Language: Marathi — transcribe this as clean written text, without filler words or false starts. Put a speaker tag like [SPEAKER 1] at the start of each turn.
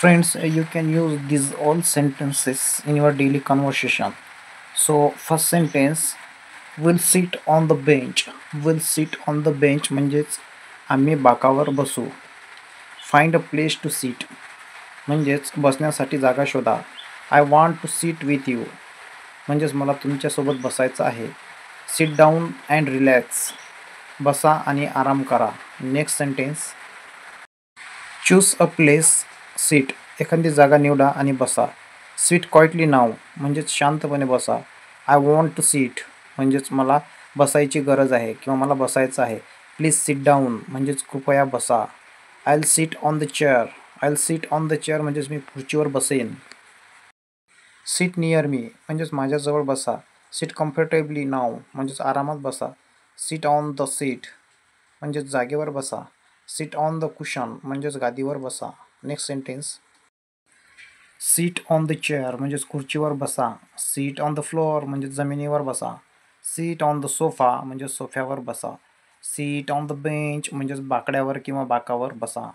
[SPEAKER 1] Friends, you can use these all sentences in your daily conversation. So, first sentence, will sit on the bench. Will sit on the bench म्हणजेच आम्ही बाकावर बसू. Find a place to sit म्हणजेच बसण्यासाठी जागा शोधा. I want to sit with you म्हणजेच मला तुमच्यासोबत बसायचं आहे. Sit down and relax. बसा आणि आराम करा. Next sentence, choose a place, seat एखादी जागा निवडा आणि बसा. सीट क्वाइटली नाव म्हणजेच शांतपणे बसा. आय वॉन्ट टू सीट म्हणजेच मला बसायची गरज आहे किंवा मला बसायचं आहे. प्लीज सीट डाऊन म्हणजेच कृपया बसा. I will seat on the chair. I will seat on the chair म्हणजेच मी खुर्चीवर बसेन. सीट नियर मी म्हणजेच माझ्याजवळ बसा. सीट कम्फर्टेबली नाव म्हणजेच आरामात बसा. सीट ऑन द सीट म्हणजेच जागेवर बसा. सीट ऑन द कुशन म्हणजेच गादीवर बसा. Next sentence, seat on the chair म्हणजेच खुर्चीवर बसा. सीट ऑन द फ्लोअर म्हणजेच जमिनीवर बसा. सीट ऑन द सोफा म्हणजेच सोफ्यावर बसा. सीट ऑन द बेंच म्हणजेच बाकड्यावर किंवा बाकावर बसा.